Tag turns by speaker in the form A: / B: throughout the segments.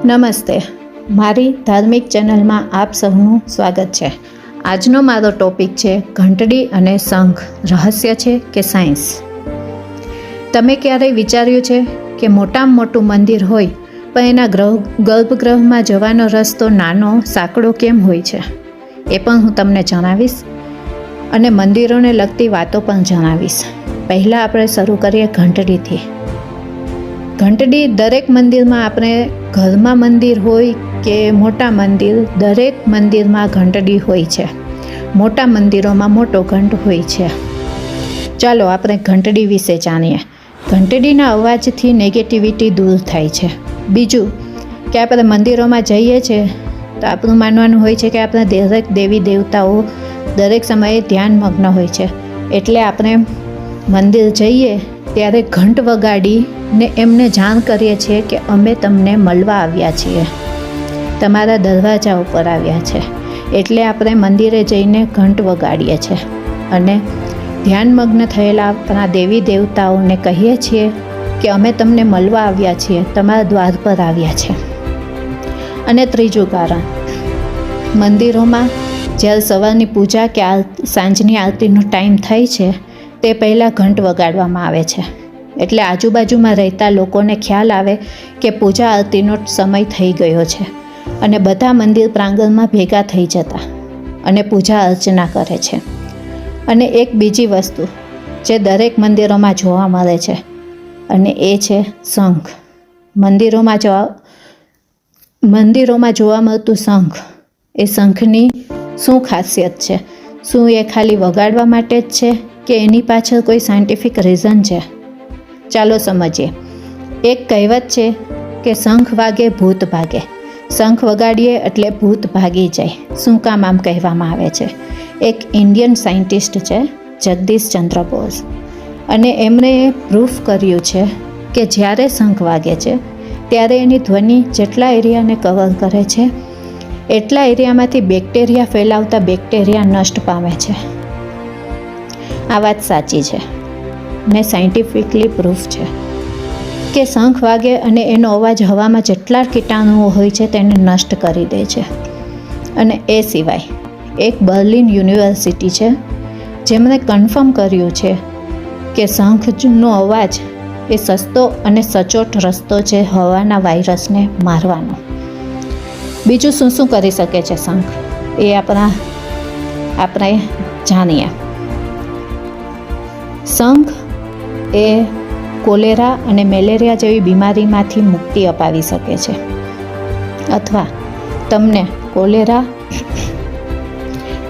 A: નમસ્તે, મારી ધાર્મિક ચેનલમાં આપ સૌનું સ્વાગત છે. આજનો મારો ટોપિક છે ઘંટડી અને શંખ, રહસ્ય છે કે સાયન્સ. તમે ક્યારેય વિચાર્યું છે કે મોટામાં મોટું મંદિર હોય પણ એના ગર્ભગૃહમાં જવાનો રસ્તો નાનો સાંકડો કેમ હોય છે? એ પણ હું તમને જણાવીશ અને મંદિરોને લગતી વાતો પણ જણાવીશ. પહેલાં આપણે શરૂ કરીએ ઘંટડીથી. ઘંટડી દરેક મંદિરમાં, આપણે ઘરમાં મંદિર હોય કે મોટા મંદિર, દરેક મંદિરમાં ઘંટડી હોય છે. મોટા મંદિરોમાં મોટો ઘંટ હોય છે. ચાલો આપણે ઘંટડી વિશે જાણીએ. ઘંટડીના અવાજથી નેગેટિવિટી દૂર થાય છે. બીજું કે આપણે મંદિરોમાં જઈએ છીએ તો આપણું માનવાનું હોય છે કે આપણા દરેક દેવી દેવતાઓ દરેક સમયે ધ્યાનમગ્ન હોય છે. એટલે આપણે મંદિર જઈએ ત્યારે ઘંટ વગાડીને એમને જાણ કરીએ છીએ કે અમે તમને મળવા આવ્યા છીએ, તમારા દરવાજા ઉપર આવ્યા છે. એટલે આપણે મંદિરે જઈને ઘંટ વગાડીએ છીએ અને ધ્યાનમગ્ન થયેલા આપણા દેવી દેવતાઓને કહીએ છીએ કે અમે તમને મળવા આવ્યા છીએ, તમારા દ્વાર પર આવ્યા છે. અને ત્રીજું કારણ, મંદિરોમાં જ્યારે સવારની પૂજા કે સાંજની આરતીનો ટાઈમ થાય છે તે પહેલાં ઘંટ વગાડવામાં આવે છે. એટલે આજુબાજુમાં રહેતા લોકોને ખ્યાલ આવે કે પૂજા આરતીનો સમય થઈ ગયો છે અને બધા મંદિર પ્રાંગણમાં ભેગા થઈ જતા અને પૂજા અર્ચના કરે છે. અને એક બીજી વસ્તુ જે દરેક મંદિરોમાં જોવા મળે છે અને એ છે શંખ. મંદિરોમાં જોવા મળતું શંખ, એ શંખની શું ખાસિયત છે? શું એ ખાલી વગાડવા માટે જ છે કે એની પાછળ કોઈ સાયન્ટિફિક રીઝન છે? ચાલો સમજીએ. એક કહેવત છે કે શંખ વાગે ભૂત ભાગે. શંખ વગાડીએ એટલે ભૂત ભાગી જાય. શું કામ આમ કહેવામાં આવે છે? એક ઇન્ડિયન સાયન્ટિસ્ટ છે જગદીશ ચંદ્ર બોઝ, અને એમણે પ્રૂફ કર્યું છે કે જ્યારે શંખ વાગે છે ત્યારે એની ધ્વનિ જેટલા એરિયાને કવર કરે છે એટલા એરિયામાંથી બેક્ટેરિયા ફેલાવતા બેક્ટેરિયા નષ્ટ પામે છે. આ વાત સાચી છે ને સાયન્ટિફિકલી પ્રૂફ છે કે શંખ વાગે અને એનો અવાજ હવામાં જેટલા કીટાણુઓ હોય છે તેને નષ્ટ કરી દે છે. અને એ સિવાય એક બર્લિન યુનિવર્સિટી છે જેમણે કન્ફર્મ કર્યું છે કે શંખનો અવાજ એ સસ્તો અને સચોટ રસ્તો છે હવાના વાયરસને મારવાનો. બીજું શું શું કરી શકે છે શંખ, એ આપણે જાણીએ. શંખ એ કોલેરા અને મેલેરિયા જેવી બીમારીમાંથી મુક્તિ અપાવી શકે છે, અથવા તમને કોલેરા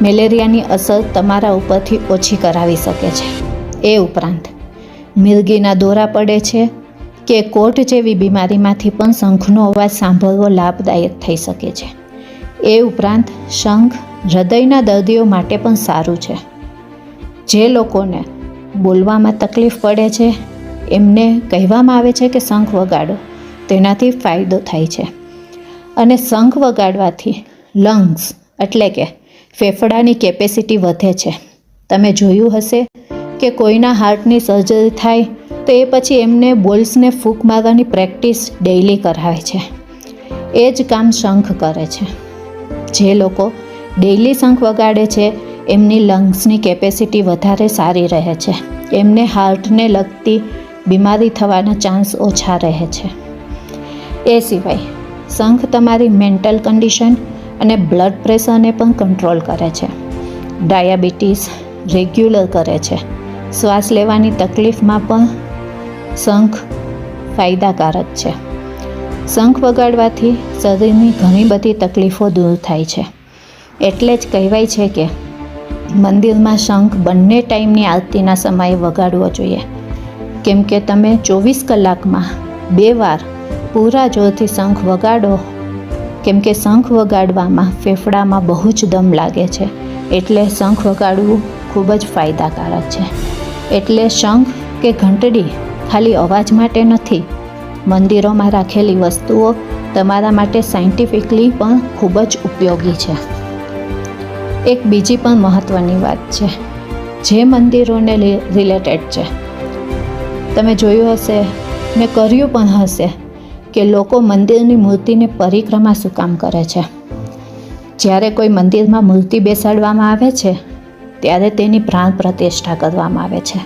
A: મેલેરિયાની અસર તમારા ઉપરથી ઓછી કરાવી શકે છે. એ ઉપરાંત મિરગીના દોરા પડે છે કે કોઢ જેવી બીમારીમાંથી પણ શંખનો અવાજ સાંભળવો લાભદાયક થઈ શકે છે. એ ઉપરાંત શંખ હૃદયના દર્દીઓ માટે પણ સારું છે. જે લોકોને બોલવામાં તકલીફ પડે છે એમને કહેવામાં આવે છે કે શંખ વગાડો, તેનાથી ફાયદો થાય છે. અને શંખ વગાડવાથી લંગ્સ એટલે કે ફેફડાની કેપેસિટી વધે છે. તમે જોયું હશે કે કોઈના હાર્ટની સર્જરી થાય તો એ પછી એમને બોલ્સને ફૂંક મારવાની પ્રેક્ટિસ ડેઈલી કરાવે છે. એ જ કામ શંખ કરે છે. જે લોકો ડેઈલી શંખ વગાડે છે એમની લંગ્સની કેપેસિટી વધારે સારી રહે છે. એમને હાર્ટને લગતી બીમારી થવાના ચાન્સ ઓછા રહે છે. એ સિવાય શંખ તમારી મેન્ટલ કન્ડિશન અને બ્લડ પ્રેશરને પણ કંટ્રોલ કરે છે. ડાયાબિટીસ રેગ્યુલર કરે છે. શ્વાસ લેવાની તકલીફમાં પણ શંખ ફાયદાકારક છે. શંખ વગાડવાથી શરીરની ઘણી બધી તકલીફો દૂર થાય છે. એટલે જ કહેવાય છે કે મંદિરમાં શંખ બંને ટાઈમની આરતીના સમયે વગાડવો જોઈએ. કેમ કે તમે 24 કલાકમાં 2 વાર પૂરા જોરથી શંખ વગાડો, કેમ કે શંખ વગાડવામાં ફેફડામાં બહુ જ દમ લાગે છે. એટલે શંખ વગાડવું ખૂબ જ ફાયદાકારક છે. એટલે શંખ કે ઘંટડી ખાલી અવાજ માટે નથી. મંદિરોમાં રાખેલી વસ્તુઓ તમારા માટે સાયન્ટિફિકલી પણ ખૂબ જ ઉપયોગી છે. એક બીજી પણ મહત્ત્વની વાત છે જે મંદિરોને રિલેટેડ છે. તમે જોયું હશે ને કર્યું પણ હશે કે લોકો મંદિરની મૂર્તિની પરિક્રમા શું કામ કરે છે. જ્યારે કોઈ મંદિરમાં મૂર્તિ બેસાડવામાં આવે છે ત્યારે તેની પ્રાણ પ્રતિષ્ઠા કરવામાં આવે છે.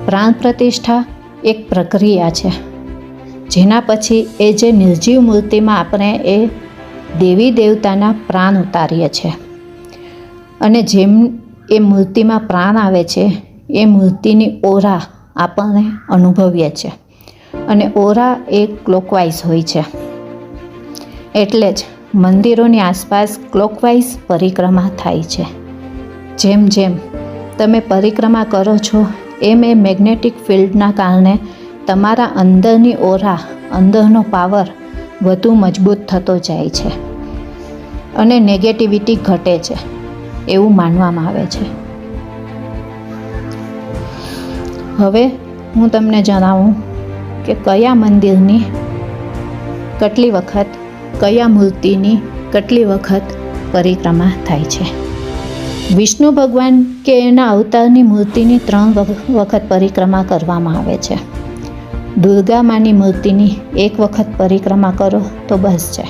A: પ્રાણ પ્રતિષ્ઠા એક પ્રક્રિયા છે, જેના પછી એ જે નિર્જીવ મૂર્તિમાં આપણે એ દેવી દેવતાના પ્રાણ ઉતારીએ છીએ અને જેમ એ મૂર્તિમાં પ્રાણ આવે છે એ મૂર્તિની ઓરા આપણને અનુભવીએ છીએ અને ઓરા એ ક્લોકવાઇઝ હોય છે. એટલે જ મંદિરોની આસપાસ ક્લોકવાઇઝ પરિક્રમા થાય છે. જેમ જેમ તમે પરિક્રમા કરો છો એમ એ મેગ્નેટિક ફિલ્ડના કારણે તમારા અંદરની ઓરા, અંદરનો પાવર વધુ મજબૂત થતો જાય છે અને નેગેટિવિટી ઘટે છે એવું માનવામાં આવે છે. હવે હું તમને જણાવું કે કયા મંદિરની કેટલી વખત, કયા મૂર્તિની કેટલી વખત પરિક્રમા થાય છે. વિષ્ણુ ભગવાન કે એના અવતારની મૂર્તિની 3 વખત પરિક્રમા કરવામાં આવે છે. દુર્ગા માની મૂર્તિની 1 વખત પરિક્રમા કરો તો બસ છે.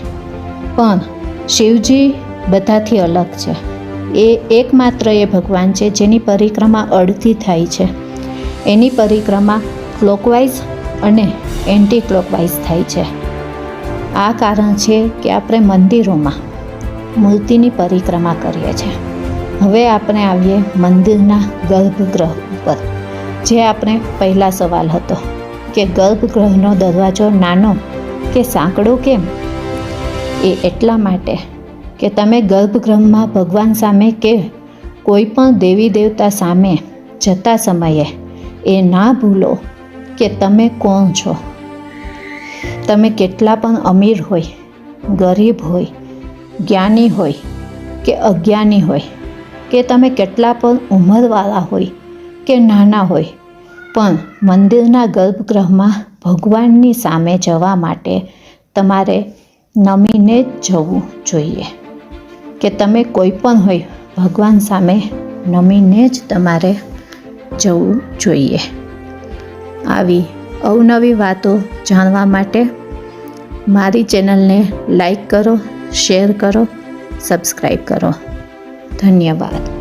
A: પણ શિવજી બધાથી અલગ છે. એ એકમાત્ર એ ભગવાન છે જેની પરિક્રમા અડધી થાય છે. એની પરિક્રમા ક્લોકવાઇઝ અને એન્ટી ક્લોકવાઇઝ થાય છે. આ કારણ છે કે આપણે મંદિરોમાં મૂર્તિની પરિક્રમા કરીએ છીએ. હવે આપણે આવીએ મંદિરના ગર્ભગૃહ ઉપર, જે આપણે પહેલા સવાલ હતો કે ગર્ભગૃહનો દરવાજો નાનો કે સાંકડો કેમ? એ એટલા માટે કે તમે ગર્ભગૃહમાં ભગવાન સામે કે કોઈ પણ દેવી દેવતા સામે જતા સમયે એ ના ભૂલો કે તમે કોણ છો. તમે કેટલા પણ અમીર હોય, ગરીબ હોય, જ્ઞાની હોય કે અજ્ઞાની હોય, કે તમે કેટલા પણ ઉંમરવાળા હોય કે નાના હોય, પણ મંદિરના ગર્ભગૃહમાં ભગવાનની સામે જવા માટે તમારે નમીને જ જવું જોઈએ. કે તમે કોઈ પણ હોય, ભગવાન સામે નમીને જ તમારે જવું જોઈએ. આવી અવનવી વાતો જાણવા માટે મારી ચેનલને લાઈક કરો, શેર કરો, સબસ્ક્રાઈબ કરો. ધન્યવાદ.